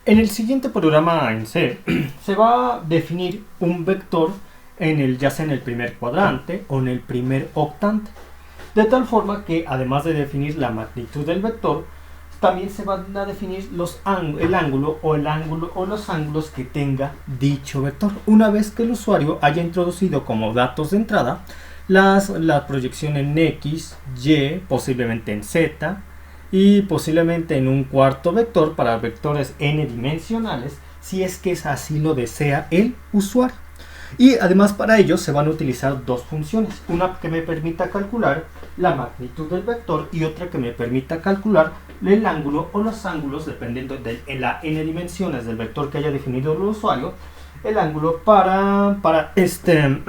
En el siguiente programa en C se va a definir un vector ya sea en el primer cuadrante o en el primer octante, de tal forma que además de definir la magnitud del vector, también se van a definir el ángulo o los ángulos que tenga dicho vector. Una vez que el usuario haya introducido como datos de entrada la proyección en X, Y, posiblemente en Z y posiblemente en un cuarto vector para vectores n dimensionales, si es que así lo desea el usuario. Y además para ello se van a utilizar dos funciones, una que me permita calcular la magnitud del vector y otra que me permita calcular el ángulo o los ángulos, dependiendo de la n dimensiones del vector que haya definido el usuario, el ángulo para este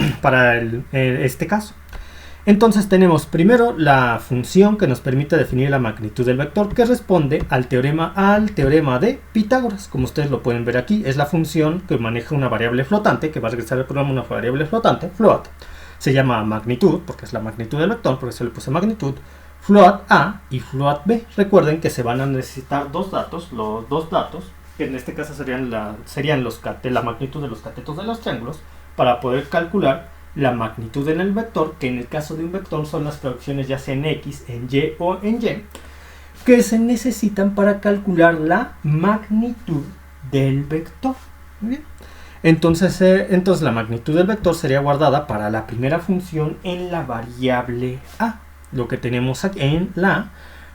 caso. Entonces tenemos primero la función que nos permite definir la magnitud del vector, que responde al teorema de Pitágoras. Como ustedes lo pueden ver aquí, es la función que maneja una variable flotante, que va a regresar al programa una variable flotante, float. Se llama magnitud, porque es la magnitud del vector, por eso le puse magnitud, float A y float B. Recuerden que se van a necesitar los dos datos, que en este caso serían la magnitud de los catetos de los triángulos, para poder calcular la magnitud en el vector, que en el caso de un vector son las proyecciones ya sea en X, en Y o en Y, que se necesitan para calcular la magnitud del vector. Muy bien. Entonces la magnitud del vector sería guardada para la primera función en la variable A, lo que tenemos aquí en la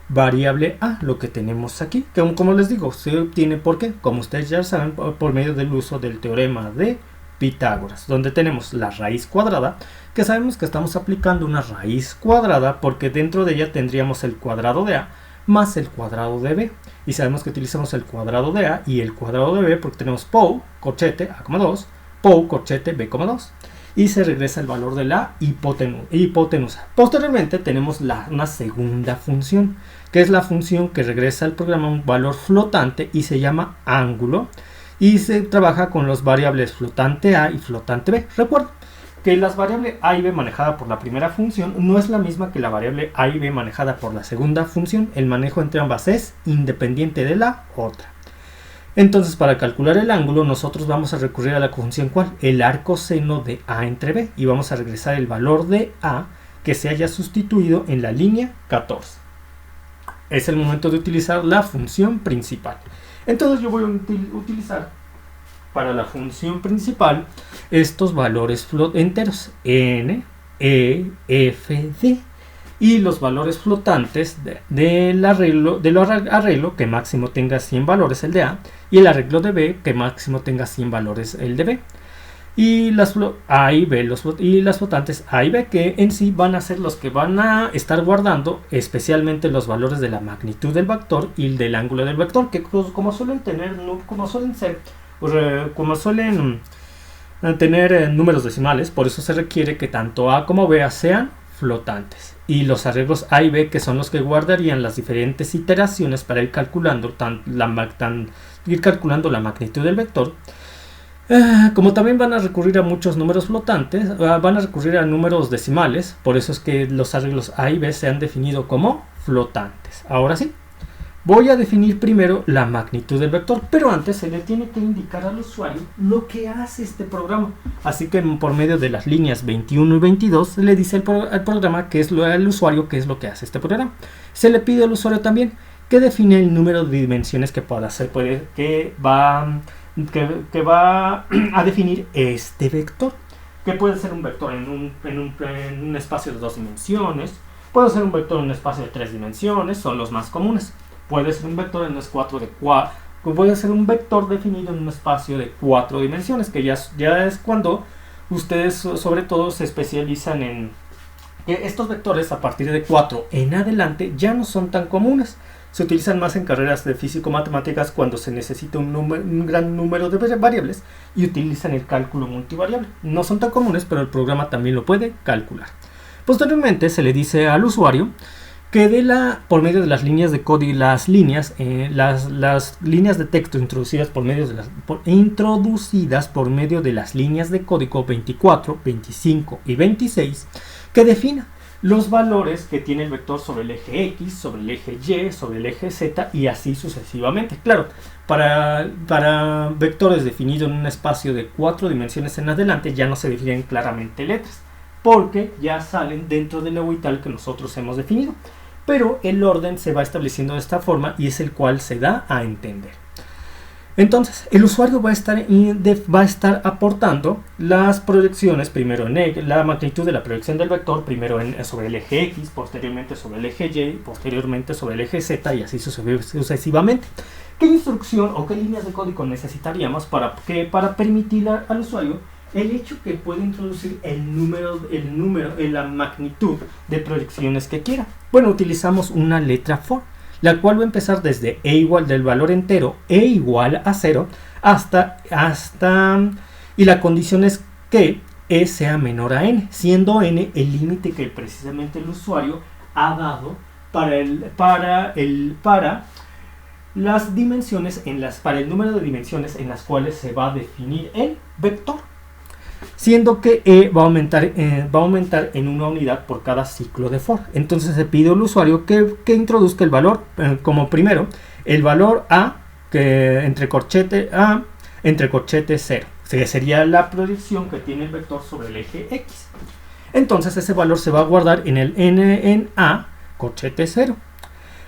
variable A, lo que tenemos aquí, que como les digo, se obtiene porque, como ustedes ya saben, por medio del uso del teorema de Pitágoras, donde tenemos la raíz cuadrada, que sabemos que estamos aplicando una raíz cuadrada porque dentro de ella tendríamos el cuadrado de A más el cuadrado de B, y sabemos que utilizamos el cuadrado de A y el cuadrado de B porque tenemos POU, corchete, A,2, POU, corchete, B,2, y se regresa el valor de la hipotenusa. Posteriormente tenemos una segunda función, que es la función que regresa al programa un valor flotante y se llama ángulo, y se trabaja con las variables flotante A y flotante B. Recuerden que las variables A y B manejada por la primera función no es la misma que la variable A y B manejada por la segunda función. El manejo entre ambas es independiente de la otra. Entonces, para calcular el ángulo, nosotros vamos a recurrir a la función ¿cuál? El arcoseno de A entre B, y vamos a regresar el valor de A que se haya sustituido en la línea 14. Es el momento de utilizar la función principal. Entonces yo voy a utilizar para la función principal estos valores enteros n, e, f, d, y los valores flotantes del arreglo que máximo tenga 100 valores el de A, y el arreglo de B que máximo tenga 100 valores el de B, y las A y B, y las flotantes A y B, que en sí van a ser los que van a estar guardando especialmente los valores de la magnitud del vector y del ángulo del vector, que como suelen tener números decimales, por eso se requiere que tanto A como B sean flotantes, y los arreglos A y B, que son los que guardarían las diferentes iteraciones para ir calculando la magnitud del vector. Como también van a recurrir a muchos números flotantes, van a recurrir a números decimales, por eso es que los arreglos A y B se han definido como flotantes. Ahora sí, voy a definir primero la magnitud del vector, pero antes se le tiene que indicar al usuario lo que hace este programa. Así que por medio de las líneas 21 y 22 le dice al programa al usuario qué es lo que hace este programa. Se le pide al usuario también que define el número de dimensiones que pueda hacer, que va a definir este vector, que puede ser un vector en un espacio de 2 dimensiones, puede ser un vector en un espacio de 3 dimensiones, son los más comunes. Puede ser un vector puede ser un vector definido en un espacio de 4 dimensiones, que ya es cuando ustedes sobre todo se especializan en que estos vectores a partir de 4 en adelante ya no son tan comunes. Se utilizan más en carreras de físico-matemáticas cuando se necesita un gran número de variables y utilizan el cálculo multivariable. No son tan comunes, pero el programa también lo puede calcular. Posteriormente se le dice al usuario que por medio de las líneas de código y las líneas de texto introducidas por medio de las líneas de código 24, 25 y 26, que defina los valores que tiene el vector sobre el eje X, sobre el eje Y, sobre el eje Z y así sucesivamente. Claro, para vectores definidos en un espacio de 4 dimensiones en adelante ya no se definen claramente letras, porque ya salen dentro del orbital que nosotros hemos definido. Pero el orden se va estableciendo de esta forma y es el cual se da a entender. Entonces, el usuario va a estar aportando las proyecciones, primero en la magnitud de la proyección del vector, primero sobre el eje X, posteriormente sobre el eje Y, posteriormente sobre el eje Z y así sucesivamente. ¿Qué instrucción o qué líneas de código necesitaríamos para permitir al usuario el hecho que puede introducir la magnitud de proyecciones que quiera? Bueno, utilizamos una letra for, la cual va a empezar desde e igual del valor entero e igual a 0 hasta y la condición es que e sea menor a n, siendo n el límite que precisamente el usuario ha dado para las dimensiones para el número de dimensiones en las cuales se va a definir el vector, siendo que e va a aumentar en una unidad por cada ciclo de for. Entonces se pide al usuario que introduzca el valor, como primero, el valor a, que entre corchete 0, que sería la proyección que tiene el vector sobre el eje X. Entonces ese valor se va a guardar en el n a corchete 0.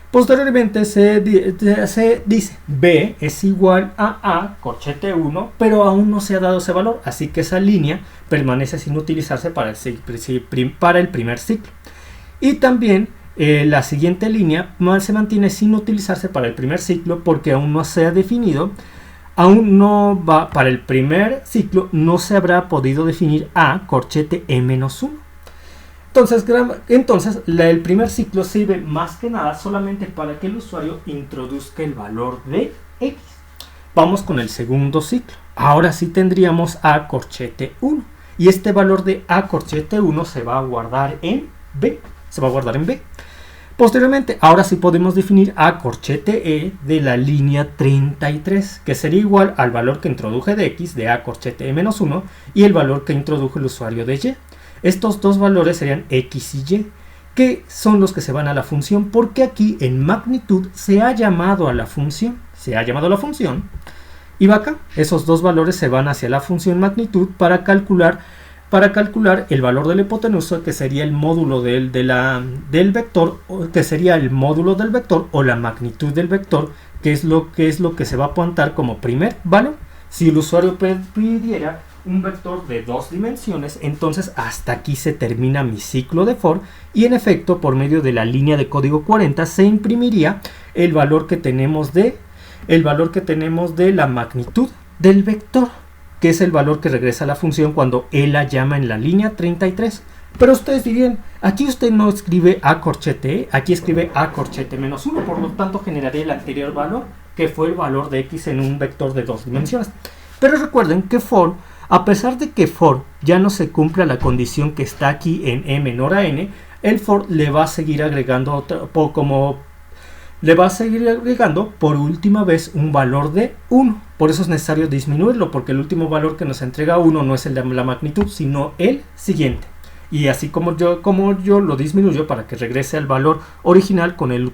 Posteriormente se dice b es igual a corchete 1, pero aún no se ha dado ese valor, así que esa línea permanece sin utilizarse para el primer ciclo. Y también la siguiente línea se mantiene sin utilizarse para el primer ciclo porque aún no se ha definido, para el primer ciclo no se habrá podido definir a corchete e-1. Entonces el primer ciclo sirve más que nada solamente para que el usuario introduzca el valor de X. Vamos con el segundo ciclo. Ahora sí tendríamos a corchete 1. Y este valor de a corchete 1 se va a guardar en B. Posteriormente, ahora sí podemos definir a corchete E de la línea 33, que sería igual al valor que introduje de X de a corchete E-1 y el valor que introdujo el usuario de Y. Estos dos valores serían X y Y, que son los que se van a la función, porque aquí en magnitud se ha llamado a la función. Y va acá. Esos dos valores se van hacia la función magnitud para calcular el valor de la hipotenusa, que sería el módulo del vector, que sería el módulo del vector o la magnitud del vector, que es lo que se va a apuntar como primer valor. Si el usuario pidiera un vector de 2 dimensiones, entonces hasta aquí se termina mi ciclo de for y en efecto por medio de la línea de código 40 se imprimiría el valor que tenemos de la magnitud del vector, que es el valor que regresa a la función cuando él la llama en la línea 33. Pero ustedes dirían, aquí usted no escribe a corchete E, aquí escribe a corchete -1, por lo tanto generaría el anterior valor, que fue el valor de X en un vector de 2 dimensiones. Pero recuerden que for, a pesar de que for ya no se cumpla la condición que está aquí en e menor a n, el for le va a seguir agregando por última vez un valor de 1. Por eso es necesario disminuirlo, porque el último valor que nos entrega 1 no es el de la magnitud, sino el siguiente. Y así como yo lo disminuyo para que regrese al valor original con el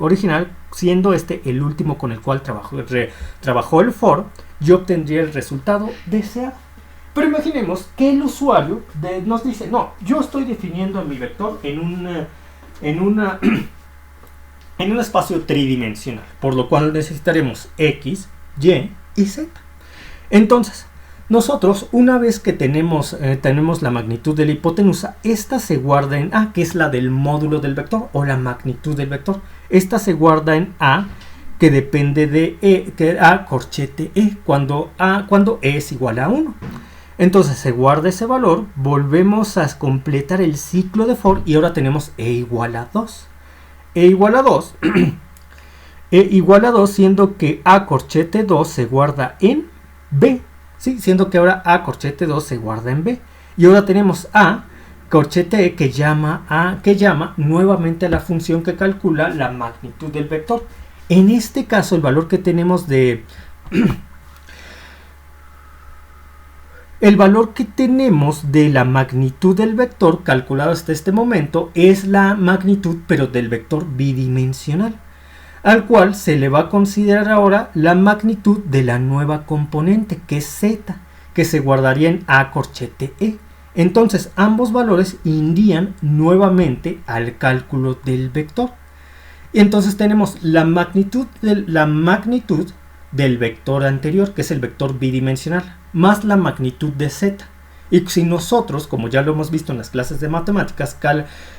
original, siendo este el último con el cual trabajó el for, yo obtendría el resultado deseado. Pero imaginemos que el usuario nos dice, no, yo estoy definiendo mi vector en un espacio tridimensional, por lo cual necesitaremos X, Y y Z. Entonces, nosotros, una vez que tenemos la magnitud de la hipotenusa, esta se guarda en A, que es la del módulo del vector o la magnitud del vector. Esta se guarda en A, que depende de E, que a corchete E, cuando E es igual a 1. Entonces se guarda ese valor, volvemos a completar el ciclo de for y ahora tenemos E igual a 2. E igual a 2, siendo que a corchete 2 se guarda en B. ¿Sí? Siendo que ahora a corchete 2 se guarda en B. Y ahora tenemos a corchete E que llama nuevamente a la función que calcula la magnitud del vector. En este caso el valor que tenemos El valor que tenemos de la magnitud del vector calculado hasta este momento es la magnitud pero del vector bidimensional, al cual se le va a considerar ahora la magnitud de la nueva componente que es z, que se guardaría en a corchete e. Entonces ambos valores irían nuevamente al cálculo del vector. Y entonces tenemos la magnitud del vector anterior, que es el vector bidimensional, más la magnitud de z. Y si nosotros, como ya lo hemos visto en las clases de matemáticas,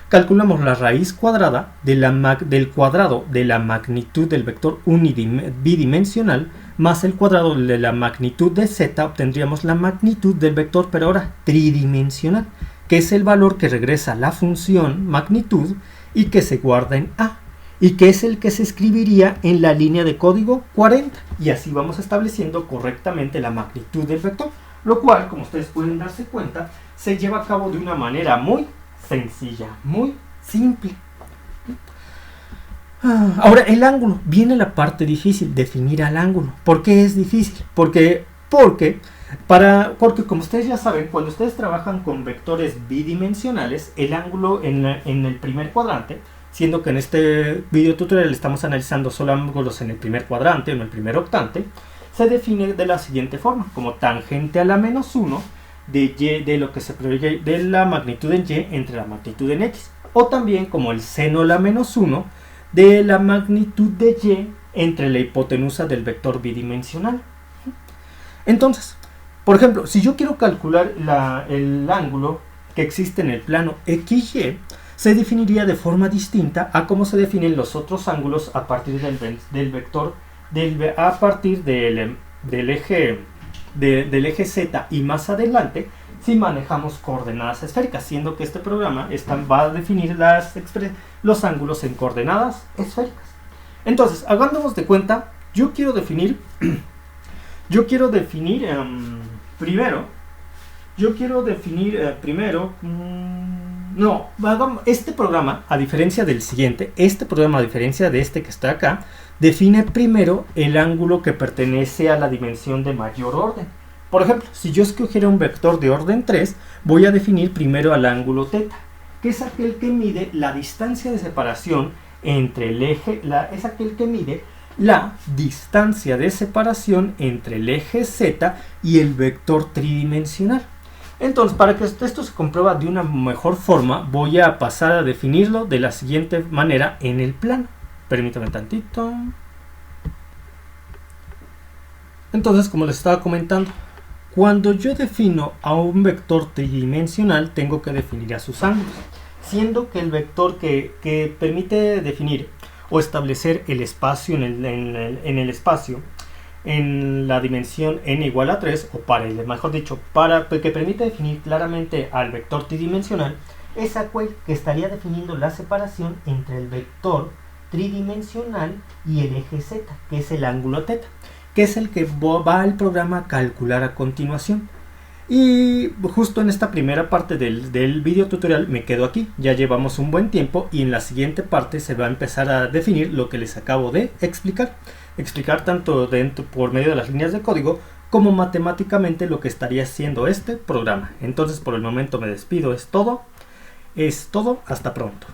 calculamos la raíz cuadrada del cuadrado de la magnitud del vector bidimensional más el cuadrado de la magnitud de z, obtendríamos la magnitud del vector, pero ahora tridimensional, que es el valor que regresa a la función magnitud y que se guarda en a, y que es el que se escribiría en la línea de código 40. Y así vamos estableciendo correctamente la magnitud del vector, lo cual, como ustedes pueden darse cuenta, se lleva a cabo de una manera muy sencilla, muy simple. Ahora, el ángulo. Viene la parte difícil, definir al ángulo. ¿Por qué es difícil? Porque como ustedes ya saben, cuando ustedes trabajan con vectores bidimensionales, el ángulo en el primer cuadrante, siendo que en este video tutorial estamos analizando solo ángulos en el primer cuadrante o en el primer octante, se define de la siguiente forma, como tangente a la menos 1 de lo que se proyecta de la magnitud en y entre la magnitud en x, o también como el seno a la menos 1 de la magnitud de y entre la hipotenusa del vector bidimensional. Entonces, por ejemplo, si yo quiero calcular el ángulo que existe en el plano XY, se definiría de forma distinta a cómo se definen los otros ángulos a partir del vector, a partir del eje Z y más adelante, si manejamos coordenadas esféricas, siendo que este programa va a definir los ángulos en coordenadas esféricas. Entonces, hagamos de cuenta, yo quiero definir este programa, a diferencia del siguiente, a diferencia de este que está acá, define primero el ángulo que pertenece a la dimensión de mayor orden. Por ejemplo, si yo escogiera un vector de orden 3, voy a definir primero al ángulo θ, que es aquel que mide la distancia de separación entre el eje, es aquel que mide la distancia de separación entre el eje Z y el vector tridimensional. Entonces, para que esto se comprueba de una mejor forma, voy a pasar a definirlo de la siguiente manera en el plano. Permítame tantito. Entonces, como les estaba comentando, cuando yo defino a un vector tridimensional, tengo que definir a sus ángulos, siendo que el vector que permite definir o establecer el espacio en el espacio en la dimensión n igual a 3, o que permite definir claramente al vector tridimensional, es aquel que estaría definiendo la separación entre el vector tridimensional y el eje z, que es el ángulo θ, que es el que va el programa a calcular a continuación. Y justo en esta primera parte del video tutorial me quedo aquí. Ya llevamos un buen tiempo y en la siguiente parte se va a empezar a definir lo que les acabo de explicar tanto por medio de las líneas de código como matemáticamente lo que estaría haciendo este programa. Entonces, por el momento me despido. Es todo, hasta pronto.